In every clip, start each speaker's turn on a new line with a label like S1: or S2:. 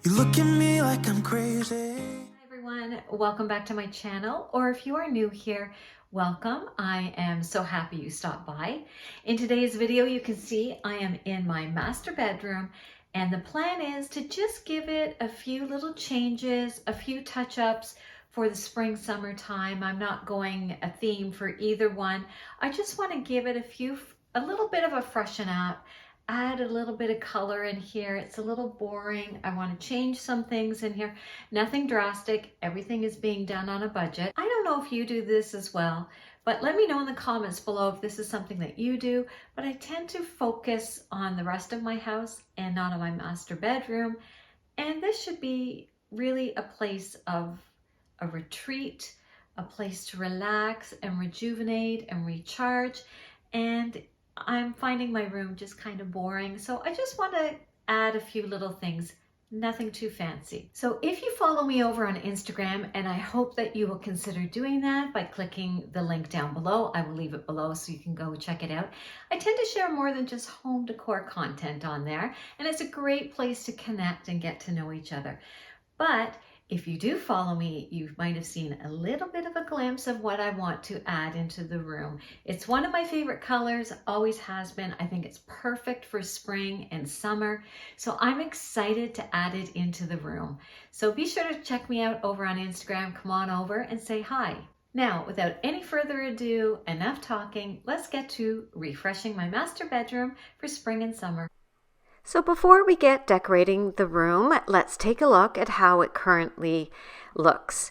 S1: You look at me like I'm crazy.
S2: Hi everyone, welcome back to my channel, or if you are new here, welcome. I am so happy you stopped by. In today's video, you can see I am in my master bedroom, and the plan is to just give it a few little changes, a few touch-ups for the spring summer time. I'm not going a theme for either one. I just want to give it a little bit of a freshen up, add a little bit of color in here. It's a little boring. I want to change some things in here. Nothing drastic. Everything is being done on a budget. I don't know if you do this as well, but let me know in the comments below if this is something that you do. But I tend to focus on the rest of my house and not on my master bedroom. And this should be really a place of a retreat, a place to relax and rejuvenate and recharge. And I'm finding my room just kind of boring, so I just want to add a few little things, nothing too fancy. So if you follow me over on Instagram, and I hope that you will consider doing that by clicking the link down below. I will leave it below so you can go check it out. I tend to share more than just home decor content on there, and it's a great place to connect and get to know each other. But if you do follow me, you might have seen a little bit of a glimpse of what I want to add into the room. It's one of my favorite colors, always has been. I think it's perfect for spring and summer. So I'm excited to add it into the room. So be sure to check me out over on Instagram. Come on over and say hi. Now, without any further ado, enough talking, let's get to refreshing my master bedroom for spring and summer. So before we get decorating the room, let's take a look at how it currently looks.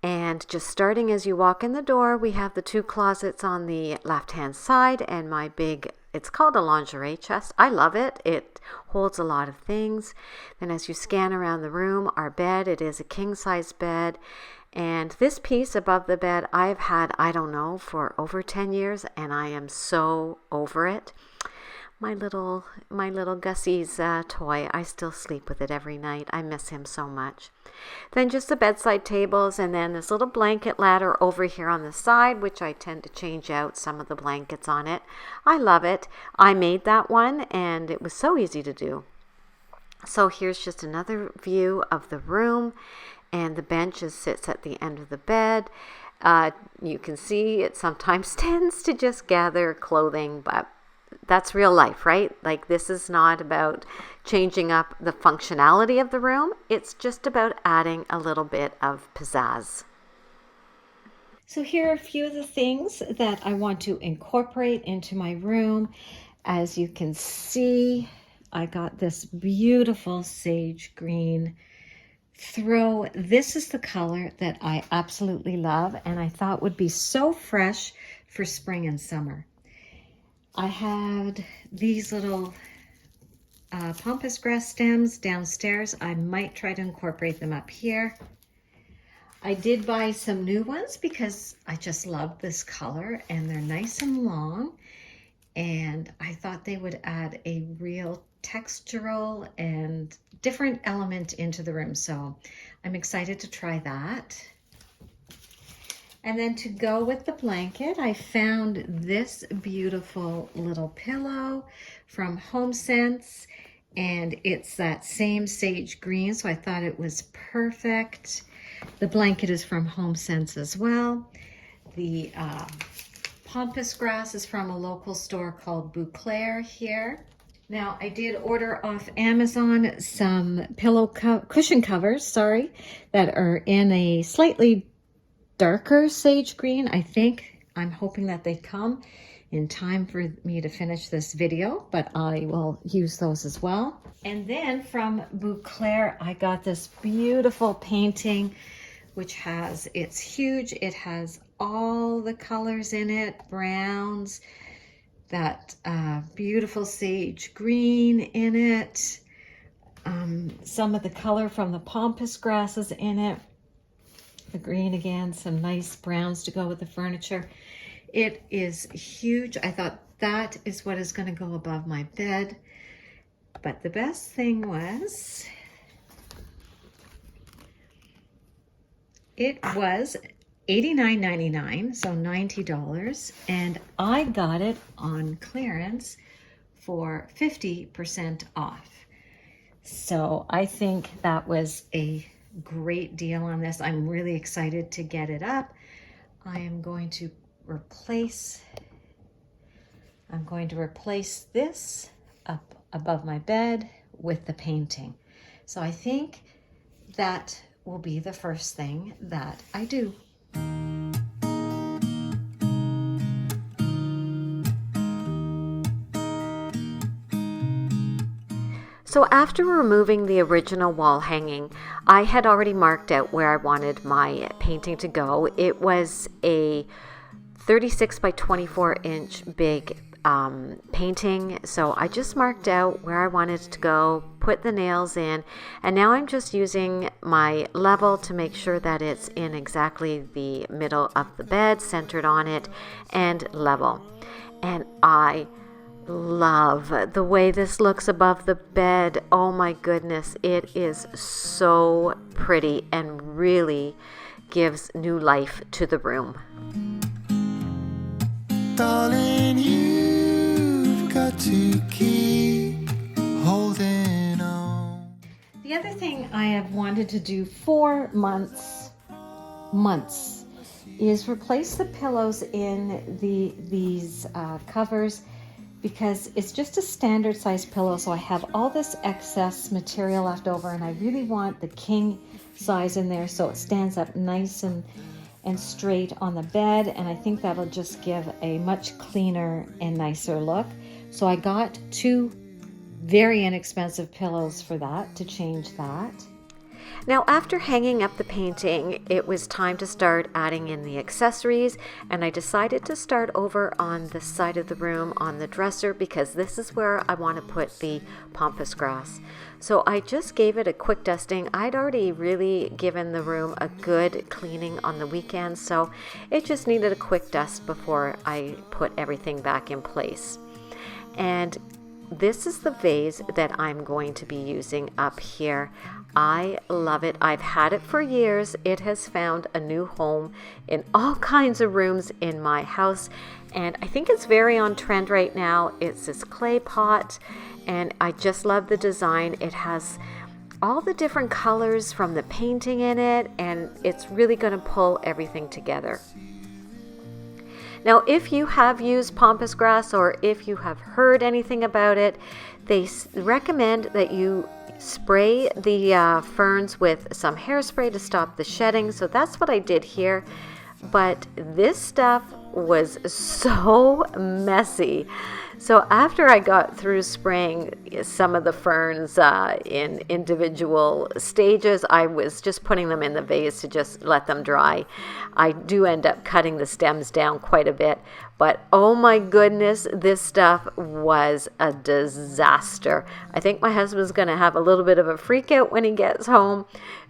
S2: And just starting as you walk in the door, we have the two closets on the left-hand side and my big, it's called a lingerie chest. I love it. It holds a lot of things. Then as you scan around the room, our bed, it is a king-size bed. And this piece above the bed, I've had, I don't know, for over 10 years, and I am so over it. My little Gussie's toy, I still sleep with it every night. I miss him so much. Then just the bedside tables, and then this little blanket ladder over here on the side, which I tend to change out some of the blankets on it. I love it. I made that one, and it was so easy to do. So here's just another view of the room, and the bench sits at the end of the bed. You can see it sometimes tends to just gather clothing, but that's real life, right? Like, this is not about changing up the functionality of the room. It's just about adding a little bit of pizzazz. So here are a few of the things that I want to incorporate into my room. As you can see, I got this beautiful sage green throw. This is the color that I absolutely love, and I thought would be so fresh for spring and summer. I had these little pampas grass stems downstairs. I might try to incorporate them up here. I did buy some new ones because I just love this color, and they're nice and long, and I thought they would add a real textural and different element into the room. So I'm excited to try that. And then to go with the blanket, I found this beautiful little pillow from HomeSense, and it's that same sage green, so I thought it was perfect. The blanket is from HomeSense as well. The pampas grass is from a local store called Bouclair here. Now, I did order off Amazon some cushion covers, that are in a slightly darker sage green. I think I'm hoping that they come in time for me to finish this video, but I will use those as well. And then from Bouclair, I got this beautiful painting, which it's huge. It has all the colors in it, browns, that beautiful sage green in it, some of the color from the pampas grasses in it, the green again, some nice browns to go with the furniture. It is huge. I thought that is what is going to go above my bed. But the best thing was, it was $89.99, so $90, and I got it on clearance for 50% off. So I think that was a great deal on this. I'm really excited to get it up. I am going to replace this up above my bed with the painting. So I think that will be the first thing that I do. So after removing the original wall hanging, I had already marked out where I wanted my painting to go. It was a 36 by 24 inch big painting, so I just marked out where I wanted it to go, put the nails in, and now I'm just using my level to make sure that it's in exactly the middle of the bed, centered on it, and level. And I love the way this looks above the bed. Oh my goodness, it is so pretty and really gives new life to the room.
S1: Darling, you've got to keep holding on.
S2: The other thing I have wanted to do for months is replace the pillows in these covers, because it's just a standard size pillow. So I have all this excess material left over, and I really want the king size in there so it stands up nice and straight on the bed, and I think that'll just give a much cleaner and nicer look. So I got 2 very inexpensive pillows for that, to change that. Now after hanging up the painting, it was time to start adding in the accessories, and I decided to start over on the side of the room on the dresser, because this is where I want to put the pampas grass. So I just gave it a quick dusting. I'd already really given the room a good cleaning on the weekend, so it just needed a quick dust before I put everything back in place. And this is the vase that I'm going to be using up here. I love it. I've had it for years. It has found a new home in all kinds of rooms in my house, and I think it's very on trend right now. It's this clay pot, and I just love the design. It has all the different colors from the painting in it, and it's really going to pull everything together. Now, if you have used pampas grass, or if you have heard anything about it, they recommend that you spray the ferns with some hairspray to stop the shedding. So that's what I did here. But this stuff was so messy. So after I got through spraying some of the ferns in individual stages, I was just putting them in the vase to just let them dry. I do end up cutting the stems down quite a bit, but oh my goodness, this stuff was a disaster. I think my husband's going to have a little bit of a freak out when he gets home,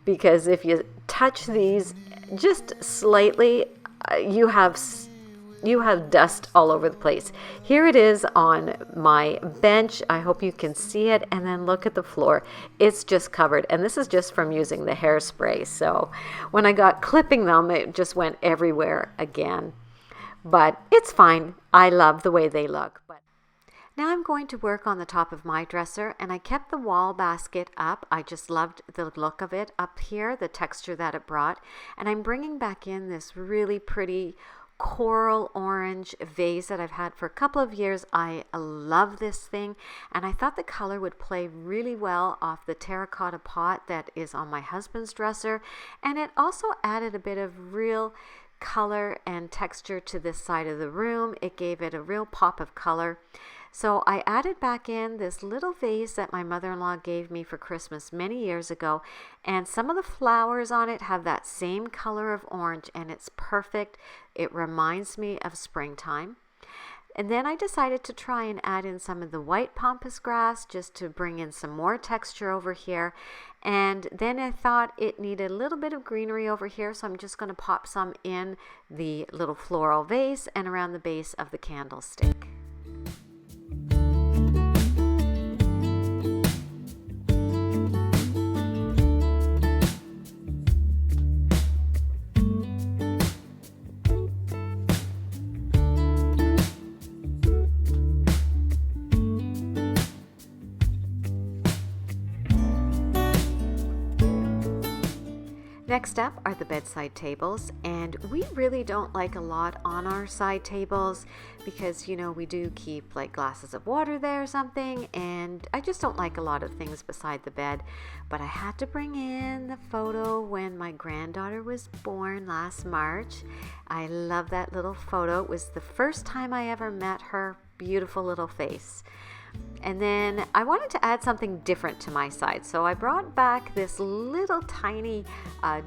S2: because if you touch these just slightly, you have dust all over the place. Here it is on my bench. I hope you can see it. And then look at the floor. It's just covered. And this is just from using the hairspray. So when I got clipping them, it just went everywhere again. But it's fine. I love the way they look. But now I'm going to work on the top of my dresser, and I kept the wall basket up. I just loved the look of it up here, the texture that it brought. And I'm bringing back in this really pretty coral orange vase that I've had for a couple of years. I love this thing, and I thought the color would play really well off the terracotta pot that is on my husband's dresser, and it also added a bit of real color and texture to this side of the room. It gave it a real pop of color. So I added back in this little vase that my mother-in-law gave me for Christmas many years ago, and some of the flowers on it have that same color of orange, and it's perfect. It reminds me of springtime. And then I decided to try and add in some of the white pampas grass just to bring in some more texture over here. And then I thought it needed a little bit of greenery over here, so I'm just going to pop some in the little floral vase and around the base of the candlestick. Next up are the bedside tables, and we really don't like a lot on our side tables because, you know, we do keep like glasses of water there or something, and I just don't like a lot of things beside the bed. But I had to bring in the photo when my granddaughter was born last March. I love that little photo. It was the first time I ever met her beautiful little face. And then I wanted to add something different to my side, so I brought back this little tiny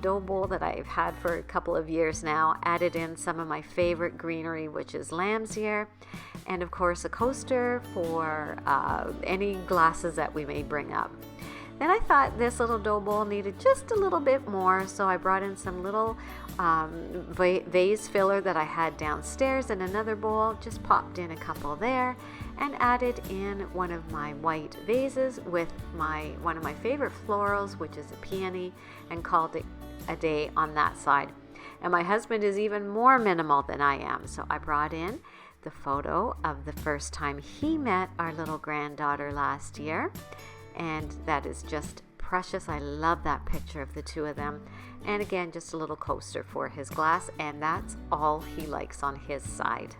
S2: dough bowl that I've had for a couple of years now, added in some of my favorite greenery, which is lamb's ear, and of course a coaster for any glasses that we may bring up. Then I thought this little dough bowl needed just a little bit more, so I brought in some little vase filler that I had downstairs in another bowl, just popped in a couple there, and added in one of my white vases with one of my favorite florals, which is a peony, and called it a day on that side. And my husband is even more minimal than I am, so I brought in the photo of the first time he met our little granddaughter last year, and that is just precious. I love that picture of the two of them. And again, just a little coaster for his glass, and that's all he likes on his side.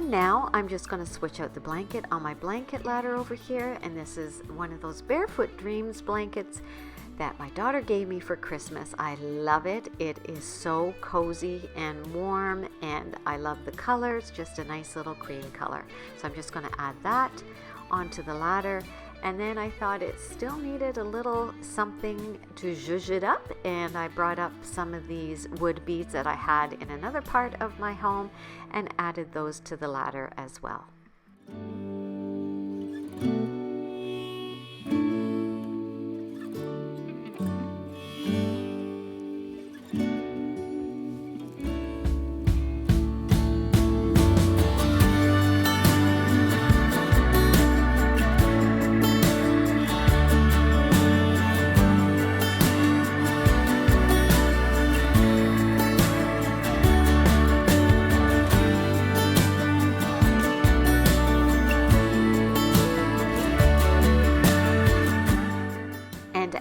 S2: Now I'm just going to switch out the blanket on my blanket ladder over here, and this is one of those Barefoot Dreams blankets that my daughter gave me for Christmas. I love it. It is so cozy and warm, and I love the colors, just a nice little cream color. So I'm just going to add that onto the ladder. And then I thought it still needed a little something to zhuzh it up, and I brought up some of these wood beads that I had in another part of my home and added those to the ladder as well.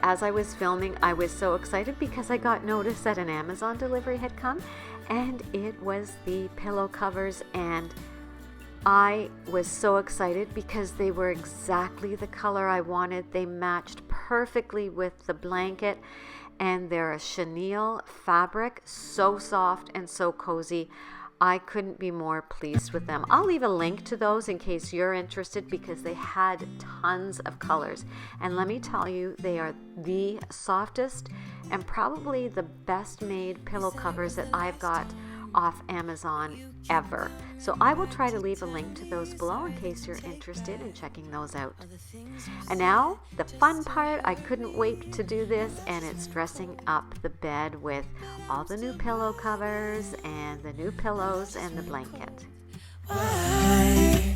S2: As I was filming, I was so excited because I got notice that an Amazon delivery had come, and it was the pillow covers, and I was so excited because they were exactly the color I wanted. They matched perfectly with the blanket, and they're a chenille fabric, so soft and so cozy. I couldn't be more pleased with them. I'll leave a link to those in case you're interested, because they had tons of colors. And let me tell you, they are the softest and probably the best made pillow covers that I've got off Amazon ever. So I will try to leave a link to those below in case you're interested in checking those out. And now the fun part, I couldn't wait to do this, and it's dressing up the bed with all the new pillow covers and the new pillows and the blanket.
S1: I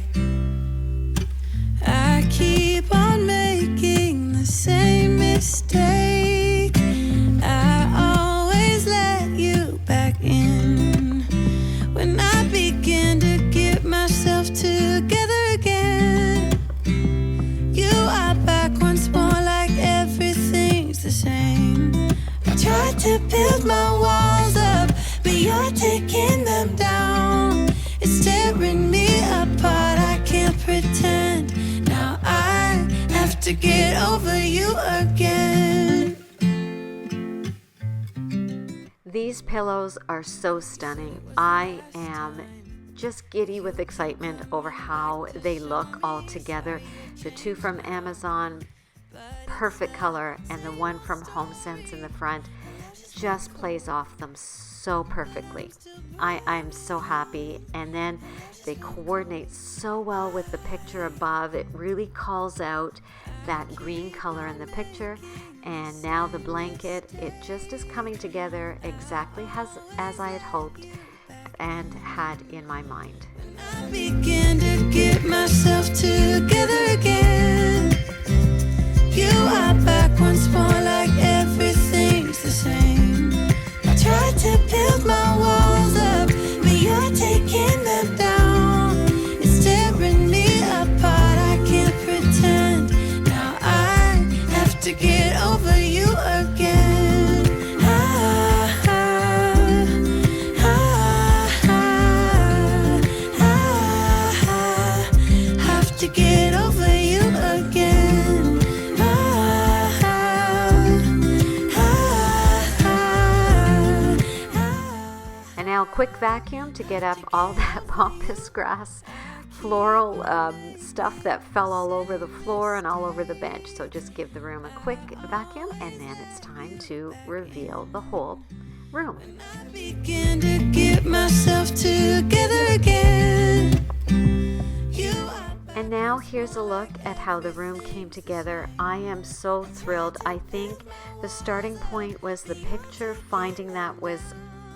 S1: keep on making the same mistake. I always let you back in when I begin to get myself together again. You are back once more, like everything's the same. I tried to build my walls up, but you're taking them down. It's tearing me apart, I can't pretend. Now I have to get over you again.
S2: These pillows are so stunning. I am just giddy with excitement over how they look all together. The two from Amazon, perfect color, and the one from HomeSense in the front just plays off them so perfectly. I'm so happy. And then they coordinate so well with the picture above. It really calls out that green color in the picture, and now the blanket, it just is coming together exactly as I had hoped and had in my mind.
S1: I begin to get myself together again. You are back once more, like everything's the same. I tried to build my walls up, but you're taking them down. It's tearing me apart, I can't pretend. Now I have to get over you again. Have to get over you again.
S2: And now a quick vacuum to get up all that pampas grass floral stuff that fell all over the floor and all over the bench. So just give the room a quick vacuum, and then it's time to reveal the whole room.
S1: I begin to get myself together again.
S2: And now here's a look at how the room came together. I am so thrilled. I think the starting point was the picture. Finding that was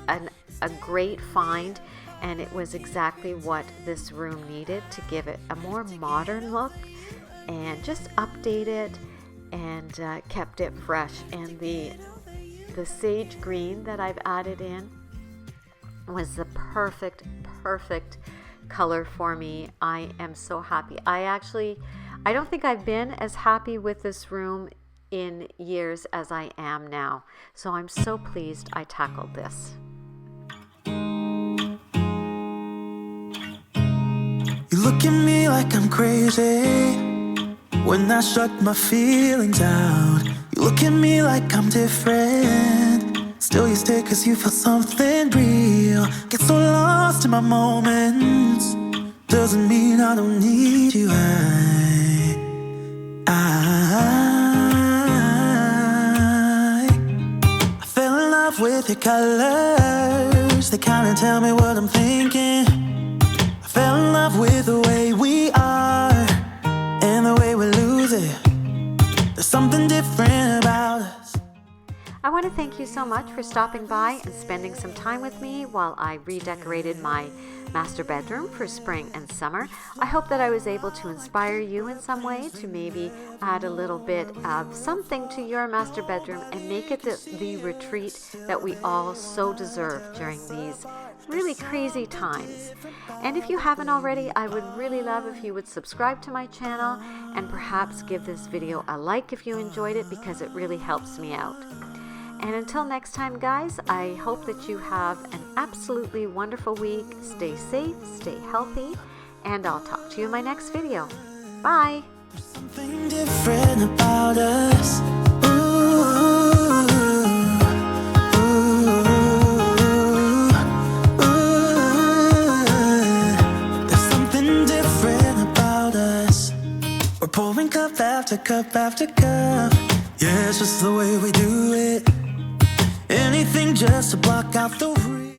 S2: a great find, and it was exactly what this room needed to give it a more modern look and just update it and kept it fresh. And the sage green that I've added in was the perfect color for me. I am so happy. I don't think I've been as happy with this room in years as I am now. So I'm so pleased I tackled this.
S3: You look at me like I'm crazy when I shut my feelings out. You look at me like I'm different, still you stay cause you feel something real. Get so lost in my moments, doesn't mean I don't need you. I fell in love with your colors, they kinda tell me what I'm thinking. I fell in love with the way we are and the way we lose it. There's something different about us.
S2: I want to thank you so much for stopping by and spending some time with me while I redecorated my master bedroom for spring and summer. I hope that I was able to inspire you in some way to maybe add a little bit of something to your master bedroom and make it the retreat that we all so deserve during these really crazy times. And if you haven't already, I would really love if you would subscribe to my channel and perhaps give this video a like if you enjoyed it, because it really helps me out. And until next time, guys, I hope that you have an absolutely wonderful week. Stay safe, stay healthy, and I'll talk to you in my next video. Bye!
S3: Something different about us. Ooh, ooh, ooh. There's something different about us. We're pouring cup after cup after cup. Yeah, it's just the way we do it. Anything just to block out the rain.